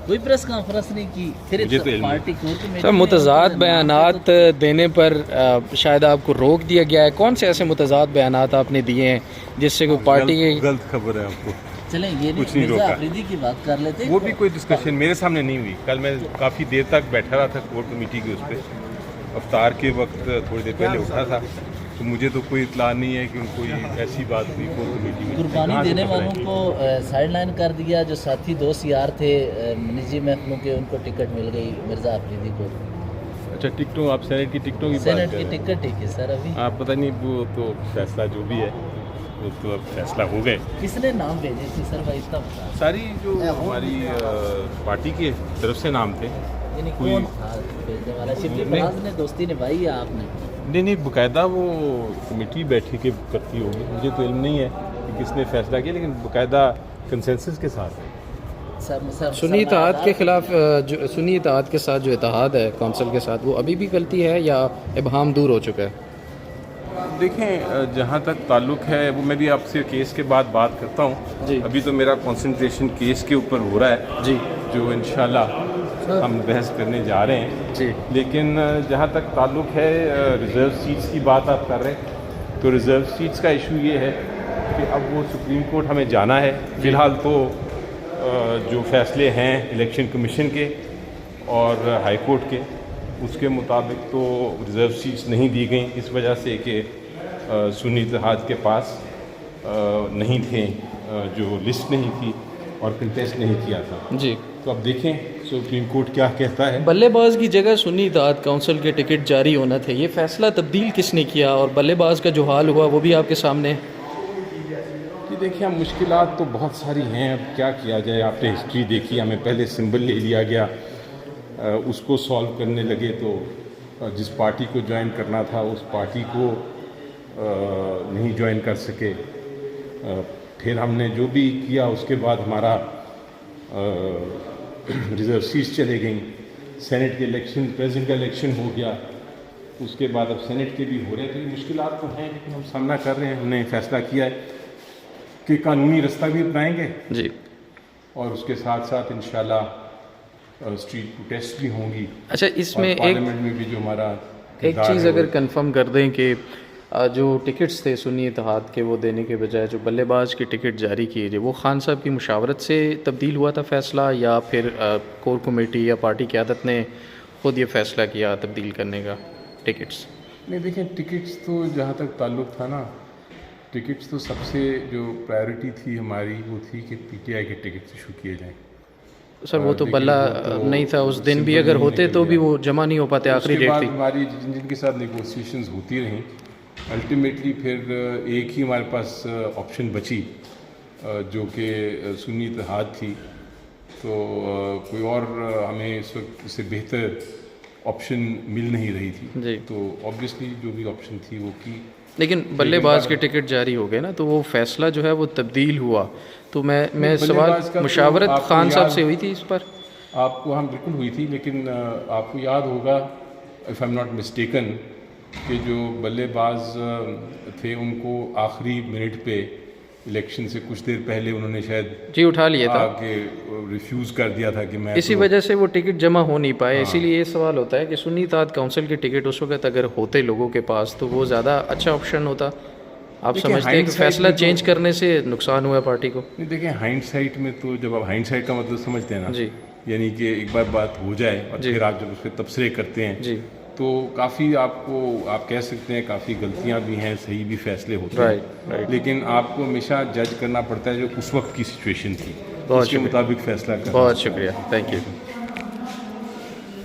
کوئی press conference نہیں کی، پھر پارٹی سر متضاد بیانات دینے پر شاید آپ کو روک دیا گیا ہے، کون سے ایسے متضاد بیانات آپ نے دیے ہیں جس سے کوئی پارٹی کے غلط خبر ہے آپ کو؟ چلیں یہ نہیں، مرزا آفریدی کی بات کر لیتے ہیں. وہ بھی کوئی ڈسکشن میرے سامنے نہیں ہوئی. کل میں کافی دیر تک بیٹھا رہا تھا کور کمیٹی کے اس پہ، افطار کے وقت تھوڑی دیر پہلے اٹھا تھا، تو مجھے تو کوئی اطلاع نہیں ہے کہ ان کو یہ ایسی بات ہوئی کور کمیٹی میں. قربانی دینے والوں کو سائڈ لائن کر دیا، جو ساتھی دوست یار تھے نجی محکموں کے ان کو ٹکٹ مل گئی مرزا آفریدی کو. اچھا ٹکٹوں، آپ سینٹ کی ٹکٹوں کی سینٹ کی ٹکٹ ٹھیک ہے سر ابھی آپ پتہ نہیں، وہ تو فیصلہ جو بھی ہے وہ تو اب فیصلہ ہو گئے. کس نے نام بھیجے تھے سر بھائی اتنا بتا؟ ساری جو ہماری پارٹی کی طرف سے نام تھے. یعنی کون تھا بھیجنے والا؟ شبلی فراز نے دوستی نبھائی ہے آپ نے؟ نہیں باقاعدہ وہ کمیٹی بیٹھی کے کرتی ہوگی، مجھے تو علم نہیں ہے کہ کس نے فیصلہ کیا، لیکن باقاعدہ کنسنسس کے ساتھ ہے. سنی اتحاد کے خلاف جو سنی اتحاد کے ساتھ جو اتحاد ہے کونسل کے ساتھ، وہ ابھی بھی غلطی ہے یا ابہام دور ہو چکا ہے؟ دیکھیں جہاں تک تعلق ہے وہ میں بھی آپ سے کیس کے بعد بات کرتا ہوں. جی ابھی تو میرا کنسنٹریشن کیس کے اوپر ہو رہا ہے جی جو انشاءاللہ ہم بحث کرنے جا رہے ہیں. جی لیکن جہاں تک تعلق ہے ریزرو سیٹس کی بات آپ کر رہے ہیں، تو ریزرو سیٹس کا ایشو یہ ہے کہ اب وہ سپریم کورٹ ہمیں جانا ہے. فی الحال تو جو فیصلے ہیں الیکشن کمیشن کے اور ہائی کورٹ کے، اس کے مطابق تو ریزرو سیٹس نہیں دی گئیں، اس وجہ سے کہ سنی اتحاد کے پاس نہیں تھے، جو لسٹ نہیں تھی اور کنٹیسٹ نہیں کیا تھا. جی تو اب دیکھیں سپریم کورٹ کیا کہتا ہے. بلے باز کی جگہ سنی اتحاد کونسل کے ٹکٹ جاری ہونا تھے، یہ فیصلہ تبدیل کس نے کیا اور بلے باز کا جو حال ہوا وہ بھی آپ کے سامنے ہے؟ کہ دیکھیں اب مشکلات تو بہت ساری ہیں، اب کیا کیا جائے. آپ نے ہسٹری دیکھی، ہمیں پہلے سمبل لے لیا گیا، اس کو سالو کرنے لگے تو جس پارٹی کو جوائن کرنا تھا اس پارٹی کو نہیں جوائن کر سکے. پھر ہم نے جو بھی کیا اس کے بعد ہمارا ریزرو سیٹس چلے گئیں. سینٹ کے الیکشن، پریزیڈنٹ کا الیکشن ہو گیا، اس کے بعد اب سینٹ کے بھی ہو رہے ہیں. تو یہ مشکلات تو ہیں لیکن ہم سامنا کر رہے ہیں. ہم نے فیصلہ کیا ہے کہ قانونی رستہ بھی اپنائیں گے جی، اور اس کے ساتھ ساتھ انشاءاللہ اسٹریٹ پروٹیسٹ بھی ہوں گی. اچھا اس میں پارلیمنٹ میں بھی جو ہمارا ایک چیز اگر کنفرم کر دیں کہ جو ٹکٹس تھے سنی اتحاد کے وہ دینے کے بجائے جو بلے باز کی ٹکٹ جاری کیے گئے، وہ خان صاحب کی مشاورت سے تبدیل ہوا تھا فیصلہ یا پھر کور کمیٹی یا پارٹی قیادت نے خود یہ فیصلہ کیا تبدیل کرنے کا ٹکٹس؟ نہیں دیکھیں ٹکٹس تو جہاں تک تعلق تھا نا، ٹکٹس تو سب سے جو پرائیورٹی تھی ہماری وہ تھی کہ پی ٹی آئی کے ٹکٹس ایشو کیے جائیں. سر وہ تو بلہ نہیں تھا اس دن بھی، اگر ہوتے تو بھی وہ جمع نہیں ہو پاتے، آخری ڈیٹ تھی. ہماری جن کے ساتھ نیگوسیشنز ہوتی رہیں، الٹیمیٹلی پھر ایک ہی ہمارے پاس آپشن بچی جو کہ سنی اتحاد تھی. تو کوئی اور ہمیں اس وقت اس سے بہتر آپشن مل نہیں رہی تھی. جی تو آبویسلی جو بھی آپشن تھی وہ کی. لیکن بلے باز کے ٹکٹ جاری ہو گئے نا، تو وہ فیصلہ جو ہے وہ تبدیل ہوا. تو میں سوال، مشاورت خان صاحب سے ہوئی تھی اس پر؟ آپ کو ہم بالکل ہوئی تھی، لیکن آپ کو یاد ہوگا if I am not mistaken کہ جو بلے باز تھے ان کو آخری منٹ پہ الیکشن سے کچھ دیر پہلے انہوں نے شاید جی اٹھا لیا تھا کہ ریفیوز کر دیا تھا کہ میں، اسی وجہ سے وہ ٹکٹ جمع ہو نہیں پائے. اسی لیے یہ سوال ہوتا ہے کہ سنی اتحاد کونسل کے ٹکٹ اس وقت اگر ہوتے لوگوں کے پاس تو وہ زیادہ اچھا آپشن ہوتا. آپ سمجھتے ہیں کہ فیصلہ چینج کرنے سے نقصان ہوا پارٹی کو؟ نہیں دیکھیں ہائنڈ سائٹ میں تو جب آپ ہائنڈ سائٹ کا مطلب سمجھتے ہیں نا، جی یعنی کہ ایک بار بات ہو جائے اور پھر آپ جب اس پہ تبصرے کرتے ہیں جی تو کافی آپ کہہ سکتے ہیں کافی غلطیاں بھی ہیں، صحیح بھی فیصلے ہوتے ہیں، لیکن آپ کو ہمیشہ جج کرنا پڑتا ہے جو اس وقت کی سچویشن تھی، اس کے مطابق فیصلہ کرنا. بہت شکریہ، تھینک یو.